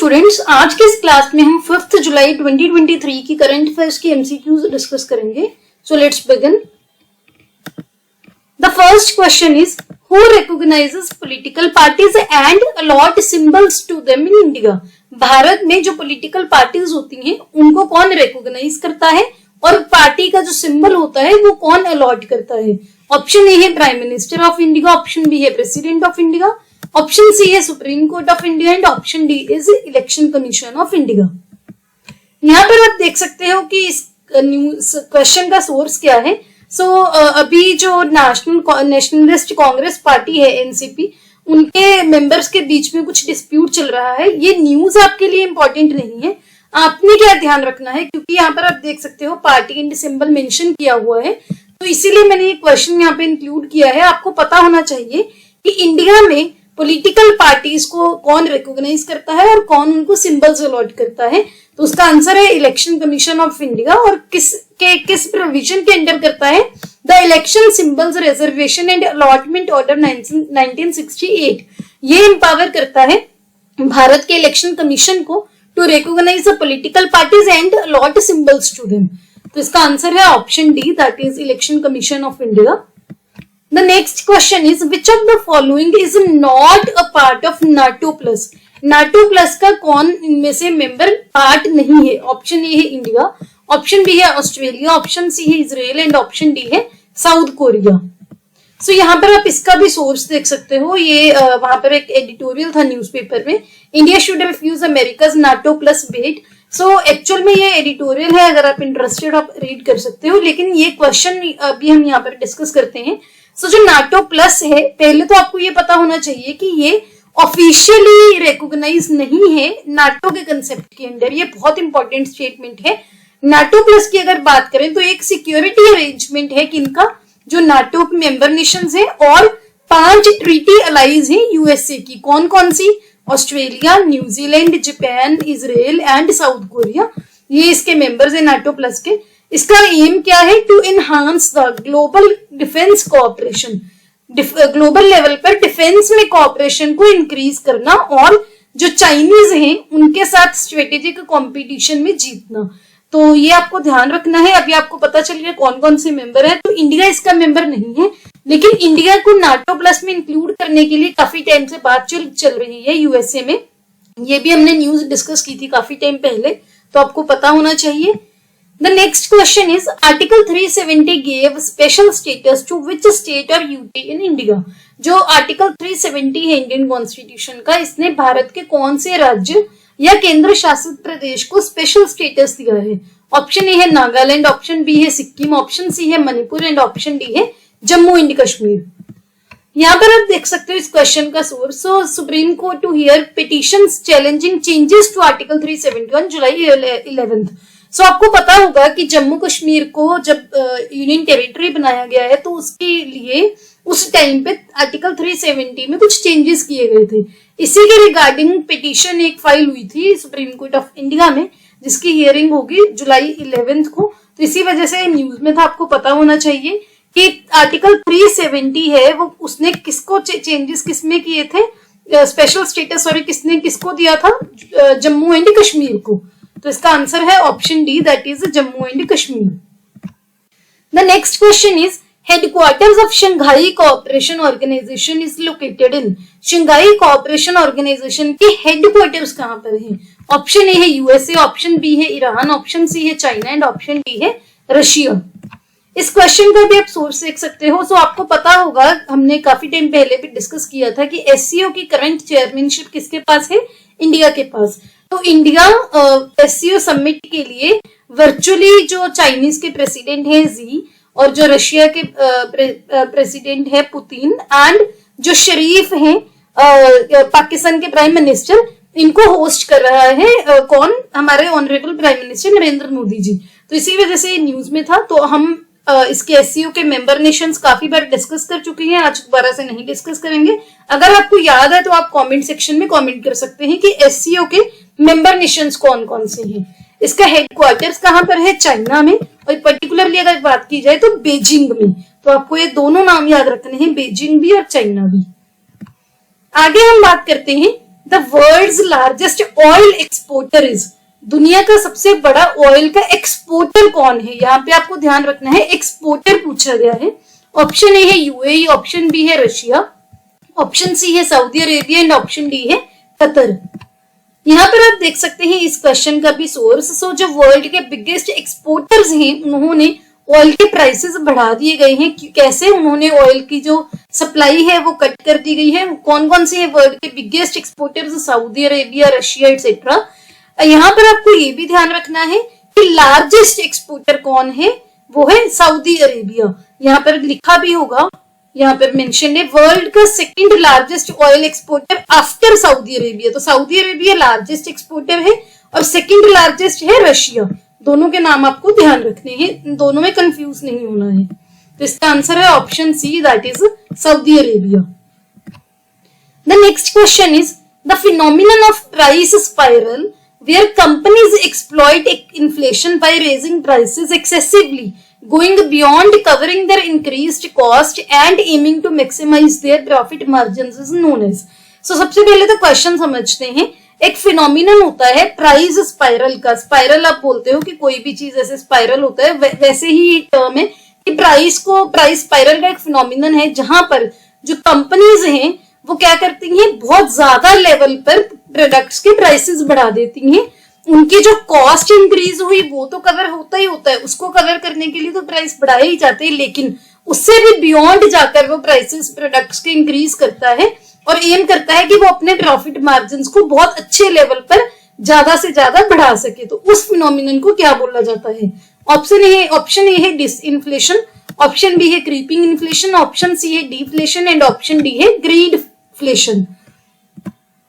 Students, आज के इस क्लास में हम 5 जुलाई 2023 की करंट अफेयर्स की एमसीक्यूज डिस्कस करेंगे। So let's begin. The first question is who recognizes political parties and allot symbols to them in India. Bharat में जो पॉलिटिकल पार्टीज होती हैं उनको कौन रिकॉग्नाइज करता है और पार्टी का जो सिंबल होता है वो कौन अलॉट करता है। ऑप्शन ए है prime minister of India, option B है president of India, option C है supreme court of India and option D is election commission of India. यहाँ पर आप देख सकते हो कि इस क्वेश्चन का सोर्स क्या है। अभी जो नेशनलिस्ट कांग्रेस पार्टी है एनसीपी, उनके मेंबर्स के बीच में कुछ डिस्प्यूट चल रहा है। ये न्यूज आपके लिए इंपॉर्टेंट नहीं है, आपने क्या ध्यान रखना है, क्योंकि यहाँ पर आप देख सकते हो पार्टी एंड सिंबल मेंशन किया हुआ है, तो इसीलिए मैंने ये क्वेश्चन यहाँ पे इंक्लूड किया है। आपको पता होना चाहिए कि इंडिया में पॉलिटिकल पार्टीज को कौन रिकॉग्नाइज करता है और कौन उनको सिंबल्स अलॉट करता है। तो उसका आंसर है इलेक्शन कमीशन ऑफ इंडिया। और किस प्रोविजन के अंडर करता है? The election symbols reservation and allotment order 1968। ये एम्पावर करता है भारत के इलेक्शन कमीशन को to recognize the political parties and allot symbols to them. तो इसका आंसर है option D, that is election commission of India. The next question is which of the following is not a part of NATO plus? NATO plus का कौन इनमें से member part नहीं है? Option A है इंडिया, ऑप्शन बी है Australia, option C है Israel and option D है साउथ कोरिया। सो यहाँ पर आप इसका भी सोर्स देख सकते हो। ये वहां पर एक एडिटोरियल था न्यूज़पेपर में, India should refuse America's NATO plus bid. So actual में ये एडिटोरियल है, अगर आप इंटरेस्टेड आप रीड कर सकते हो, लेकिन ये क्वेश्चन अभी हम यहाँ पर डिस्कस करते हैं। जो NATO प्लस है, पहले तो आपको ये पता होना चाहिए कि ये ऑफिशियली रिकॉग्नाइज नहीं है NATO के कंसेप्ट के अंडर। ये बहुत इंपॉर्टेंट स्टेटमेंट है। NATO प्लस की अगर बात करें तो एक सिक्योरिटी अरेंजमेंट है किनका, जो NATO मेंबर नेशंस है और 5 ट्रीटी अलाइज है यूएसए की। कौन कौन सी? Australia, New Zealand, Japan, Israel and South Korea. ये इसके मेंबर्स है NATO प्लस के। इसका एम क्या है? To enhance the global defence cooperation. Global level पर डिफेंस में कोऑपरेशन को इंक्रीज करना और जो चाइनीज हैं उनके साथ स्ट्रेटेजिक कंपटीशन में जीतना। तो ये आपको ध्यान रखना है। अभी आपको पता चल गया कौन कौन से मेंबर है। तो इंडिया इसका मेंबर नहीं है, लेकिन इंडिया को NATO प्लस में इंक्लूड करने के लिए काफी टाइम से बात चल रही है यूएसए में। ये भी हमने न्यूज डिस्कस की थी काफी टाइम पहले, तो आपको पता होना चाहिए। The next question is Article 370 gave special status to which state or UT in India? जो Article 370 है इंडियन कॉन्स्टिट्यूशन का, इसने भारत के कौन से राज्य या केंद्र शासित प्रदेश को स्पेशल स्टेटस दिया है? ऑप्शन ए है नागालैंड, ऑप्शन बी है सिक्किम, ऑप्शन सी है मणिपुर एंड ऑप्शन डी है जम्मू एंड कश्मीर। यहाँ पर आप देख सकते हो इस क्वेश्चन का source. Supreme Court to hear petitions challenging changes to article 370 on July 11th। आपको पता होगा कि जम्मू कश्मीर को जब यूनियन टेरिटरी बनाया गया है तो उसके लिए उस टाइम पे आर्टिकल 370 में कुछ चेंजेस किए गए थे। इसी के रिगार्डिंग पिटीशन एक फाइल हुई थी सुप्रीम कोर्ट ऑफ इंडिया में, जिसकी हियरिंग होगी जुलाई 11th को। तो इसी वजह से न्यूज में था, आपको पता होना चाहिए कि आर्टिकल 370 है वो उसने किसको चेंजेस किसमें किए थे, स्पेशल स्टेटस सॉरी किसने किसको दिया था? जम्मू एंड कश्मीर को। तो इसका आंसर है option D, that is Jammu and Kashmir. The next question is headquarters of Shanghai cooperation organisation is located in. Shanghai cooperation organisation के हेडक्वार्टर्स कहां पर हैं? ऑप्शन ए है यूएसए, ऑप्शन बी है ईरान, ऑप्शन सी है चाइना एंड ऑप्शन डी है Russia. इस question का भी आप सोर्स देख सकते हो। आपको पता होगा, हमने काफी टाइम पहले भी डिस्कस किया था कि एससीओ की करंट चेयरमैनशिप किसके पास है? इंडिया के पास। तो इंडिया एससीओ समिट के लिए वर्चुअली जो चाइनीज के प्रेसिडेंट हैं जी, और जो रशिया के प्रेसिडेंट है पुतिन, एंड जो शरीफ हैं पाकिस्तान के प्राइम मिनिस्टर, इनको होस्ट कर रहा है कौन? हमारे honourable prime minister Narendra Modi ji. तो इसी वजह से न्यूज में था। तो हम इसके एससीओ के मेंबर नेशंस काफी बार डिस्कस कर चुके हैं, आज दोबारा से नहीं डिस्कस करेंगे। अगर आपको याद है तो आप कमेंट सेक्शन में कमेंट कर सकते हैं कि एससीओ के मेंबर नेशंस कौन कौन से हैं। इसका हेडक्वार्टर्स कहां पर है? चाइना में, और पर्टिकुलरली अगर बात की जाए तो बीजिंग में। तो आपको ये दोनों नाम याद रखने हैं, बीजिंग भी और चाइना भी। आगे हम बात करते हैं the world's largest oil exporter is, दुनिया का सबसे बड़ा ऑयल का एक्सपोर्टर कौन है? यहाँ पे आपको ध्यान रखना है, एक्सपोर्टर पूछा गया है। ऑप्शन ए है यूएई, ऑप्शन बी है रशिया, ऑप्शन सी है Saudi Arabia and option D है कतर। यहाँ पर आप देख सकते हैं इस क्वेश्चन का भी सोर्स। सो जो वर्ल्ड के बिगेस्ट एक्सपोर्टर्स हैं उन्होंने ऑयल के प्राइसेस बढ़ा दिए गए हैं। कैसे? उन्होंने ऑयल की जो सप्लाई है वो कट कर दी गई है। कौन कौन से है वर्ल्ड के biggest exporters? Saudi Arabia, Russia etcetera. यहाँ पर आपको ये भी ध्यान रखना है कि लार्जेस्ट एक्सपोर्टर कौन है, वो है सऊदी अरेबिया। यहाँ पर लिखा भी होगा, यहाँ पर मेंशन है वर्ल्ड का second largest oil exporter after Saudi Arabia. तो सऊदी अरेबिया लार्जेस्ट एक्सपोर्टर है और सेकंड लार्जेस्ट है रशिया। दोनों के नाम आपको ध्यान रखने हैं, दोनों में कंफ्यूज नहीं होना है। तो इसका आंसर है option C, that is Saudi Arabia. The next question is the phenomenon of price spiral where companies exploit inflation by raising prices excessively, going beyond covering their increased cost and aiming to maximize their profit margins is known as। So सबसे पहले तो question समझते हैं। एक phenomenon होता है price spiral का। Spiral आप बोलते हो कि कोई भी चीज ऐसे स्पाइरल होता है, वैसे ही टर्म है कि प्राइस स्पाइरल का एक फिनोमिनन है जहां पर जो कंपनीज हैं वो क्या करती हैं, बहुत ज्यादा लेवल पर प्रोडक्ट्स के प्राइसेस बढ़ा देती हैं। उनकी जो कॉस्ट इंक्रीज हुई वो तो कवर होता ही होता है, उसको कवर करने के लिए तो प्राइस बढ़ाए ही जाते हैं, लेकिन उससे भी बियॉन्ड जाकर वो प्राइसेस प्रोडक्ट्स के इंक्रीज करता है और एम करता है कि वो अपने प्रॉफिट मार्जिन को बहुत अच्छे लेवल पर ज्यादा से ज्यादा बढ़ा सके। तो उस फिनोमिनन को क्या बोला जाता है? ऑप्शन ए है डिसइंफ्लेशन, ऑप्शन बी है क्रीपिंग इन्फ्लेशन, ऑप्शन सी है डीफ्लेशन एंड ऑप्शन डी है ग्रीडफ्लेशन।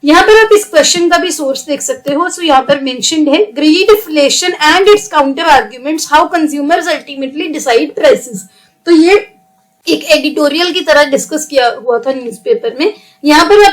यहाँ पर आप इस क्वेश्चन का भी सोर्स देख सकते हो। सो यहाँ पर मेंशन्ड है greedflation and its counter arguments, how consumers ultimately decide prices. तो ये एक एडिटोरियल की तरह डिस्कस किया हुआ था न्यूज़पेपर में। यहाँ पर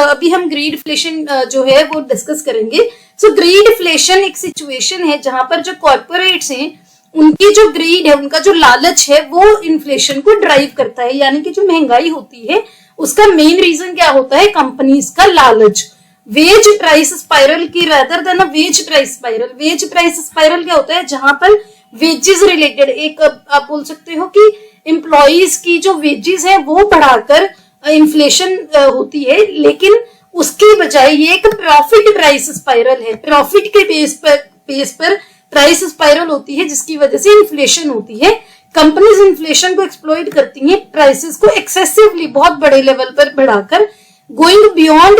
अभी हम ग्रीडफ्लेशन जो है वो डिस्कस करेंगे। सो ग्रीडफ्लेशन एक सिचुएशन है जहां पर जो कॉर्पोरेट्स हैं उनकी जो ग्रीड है, उनका जो लालच है वो इन्फ्लेशन को ड्राइव करता है। यानी कि जो महंगाई होती है उसका मेन रीजन क्या होता है? कंपनीज का लालच। वेज प्राइस स्पाइरल की rather than wage price spiral. Wage price spiral क्या होता है? जहां पर वेजेस रिलेटेड एक आप बोल सकते हो कि एम्प्लॉइज की जो वेजेस है वो बढ़ाकर इन्फ्लेशन होती है, लेकिन उसके बजाय ये एक प्रॉफिट प्राइस स्पाइरल है। प्रॉफिट के बेस पर प्राइस स्पाइरल होती है जिसकी वजह से इन्फ्लेशन होती है। कंपनीज इन्फ्लेशन को एक्सप्लॉइट करती हैं प्राइसेस को एक्सेसिवली बहुत बड़े लेवल पर बढ़ाकर, going beyond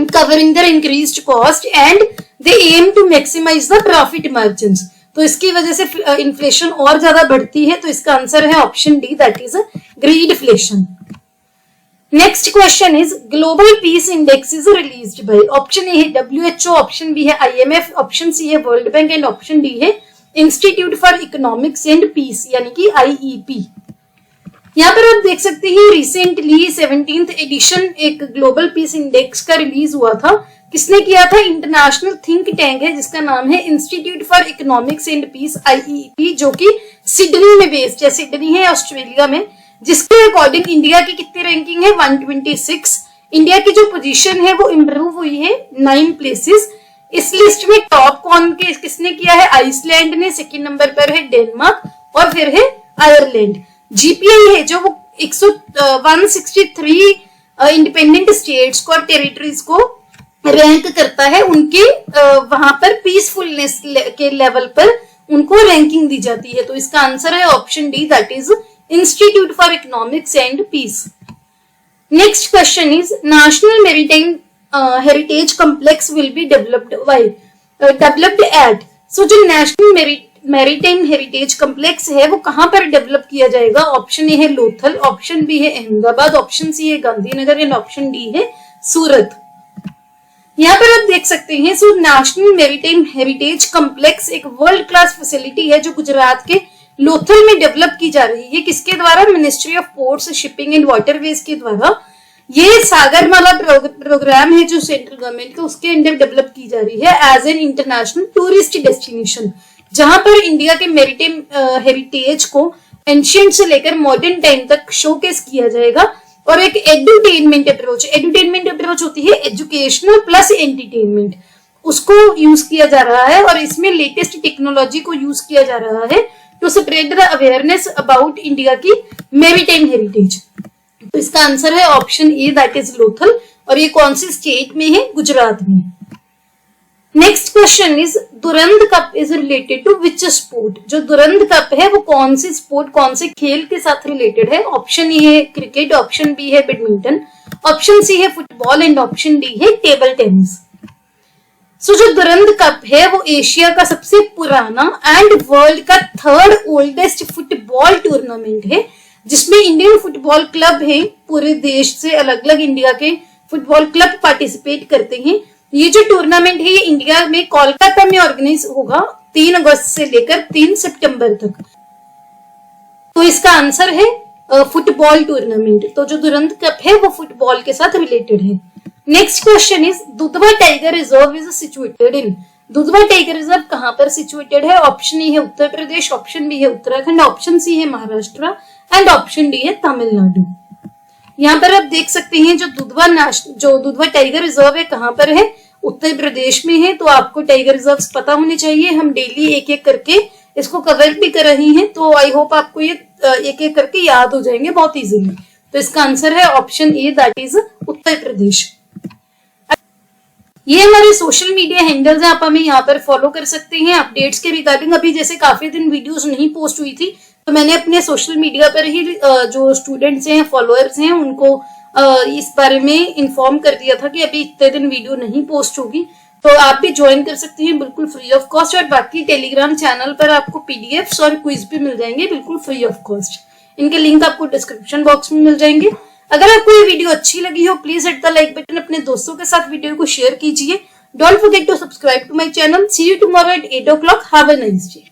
covering their increased cost and they aim to maximise the profit margins. तो इसकी वजह से इन्फ्लेशन और ज्यादा बढ़ती है। तो इसका आंसर है option D, that is greedflation. Next question is global peace index is released by, option A है WHO, ऑप्शन बी है IMF, ऑप्शन सी है world bank and option D है institute for economics and peace यानी कि IEP। यहाँ पर आप देख सकते हैं रिसेंटली 17th एडिशन एक ग्लोबल पीस इंडेक्स का रिलीज हुआ था। किसने किया था? इंटरनेशनल थिंक टैंक है जिसका नाम है institute for economics and peace IEP, जो कि सिडनी में बेस्ड है। सिडनी है ऑस्ट्रेलिया में, जिसके अकॉर्डिंग इंडिया की कितनी रैंकिंग है? 126। इंडिया की जो पोजीशन है वो इम्प्रूव हुई है 9 प्लेसेस। इस लिस्ट में टॉप किसने किया है? आइसलैंड ने, सेकंड नंबर पर है डेनमार्क और फिर है आयरलैंड। GPI है जो वो 163 इंडिपेंडेंट स्टेट्स को और टेरिटरीज को रैंक करता है। उनके वहां पर पीसफुलनेस के लेवल पर उनको रैंकिंग दी जाती है। तो इसका आंसर है option D, that is institute for economics and peace. Next question is national maritime heritage complex will be developed at. So जो नेशनल मैरीटाइम हेरिटेज कॉम्प्लेक्स है वो कहां पर डेवलप किया जाएगा? ऑप्शन ए है लोथल, ऑप्शन बी है अहमदाबाद, ऑप्शन सी है गांधीनगर एंड ऑप्शन डी है सूरत। यहाँ पर आप देख सकते हैं so national maritime heritage complex एक वर्ल्ड क्लास फैसिलिटी है जो गुजरात के लोथल में डेवलप की जा रही है। किसके द्वारा? Ministry of ports, shipping and waterways के द्वारा। ये सागरमाला प्रोग्राम है जो सेंट्रल गवर्नमेंट का, उसके अंडर डेवलप की जा रही है as an international tourist destination, जहां पर इंडिया के मैरीटाइम हेरिटेज को एंशिएंट से लेकर मॉडर्न टाइम तक शोकेस किया जाएगा। और एक एडुटेनमेंट अप्रोच। एडुटेनमेंट अप्रोच होती है एजुकेशनल प्लस एंटरटेनमेंट, उसको यूज किया जा रहा है और इसमें लेटेस्ट टेक्नोलॉजी को यूज किया जा रहा है to spread the awareness about India की मैरीटाइम हेरिटेज। तो इसका आंसर है option A, that is Lothal, और ये कौन सी स्टेट में है? गुजरात में। Next question is Durand cup is related to which sport. जो दुरंद कप है वो कौन सी स्पोर्ट, कौन से खेल के साथ रिलेटेड है? ऑप्शन ए है क्रिकेट, ऑप्शन बी है बैडमिंटन, ऑप्शन सी है फुटबॉल एंड ऑप्शन डी है टेबल टेनिस। सो जो दुरंद कप है वो एशिया का सबसे पुराना एंड वर्ल्ड का थर्ड ओल्डेस्ट फुटबॉल टूर्नामेंट है, जिसमें इंडियन फुटबॉल क्लब है, पूरे देश से अलग अलग इंडिया के फुटबॉल क्लब पार्टिसिपेट करते हैं। ये जो टूर्नामेंट है ये इंडिया में कोलकाता में ऑर्गेनाइज होगा 3 अगस्त से लेकर 3 सितंबर तक। तो इसका आंसर है फुटबॉल टूर्नामेंट। तो जो दुरंद कप है वो फुटबॉल के साथ रिलेटेड है। Next question is Dudhwa tiger reserve is situated in. Dudhwa tiger reserve कहां पर सिचुएटेड है? ऑप्शन ए है उत्तर प्रदेश, ऑप्शन बी है उत्तराखंड, ऑप्शन सी है महाराष्ट्र एंड ऑप्शन डी है तमिलनाडु। यहाँ पर आप देख सकते हैं जो दुधवा टाइगर रिजर्व है कहां पर है? उत्तर प्रदेश में है। तो आपको टाइगर रिजर्व पता होने चाहिए, हम डेली एक एक करके इसको कवर भी कर रहे हैं, तो आई होप आपको ये एक एक करके याद हो जाएंगे बहुत इजीली। तो इसका आंसर है option A, that is Uttar Pradesh. ये हमारे सोशल मीडिया हैंडल्स हैं, आप हमें यहाँ पर फॉलो कर सकते हैं अपडेट्स के रिगार्डिंग। अभी जैसे काफी दिन वीडियोस नहीं पोस्ट हुई थी, तो मैंने अपने सोशल मीडिया पर ही जो स्टूडेंट्स हैं, फॉलोअर्स हैं, उनको इस बारे में इन्फॉर्म कर दिया था कि अभी इतने दिन वीडियो नहीं पोस्ट होगी। तो आप भी ज्वाइन कर सकते हैं बिल्कुल फ्री ऑफ कॉस्ट, और बाकी टेलीग्राम चैनल पर आपको पीडीएफ्स और क्विज भी मिल जाएंगे बिल्कुल फ्री ऑफ कॉस्ट। इनके लिंक आपको डिस्क्रिप्शन बॉक्स में मिल जाएंगे। अगर आपको ये वीडियो अच्छी लगी हो please hit the like button, अपने दोस्तों के साथ वीडियो को शेयर कीजिए। Don't forget to subscribe to my channel. See you tomorrow at 8 o'clock। Have a nice day.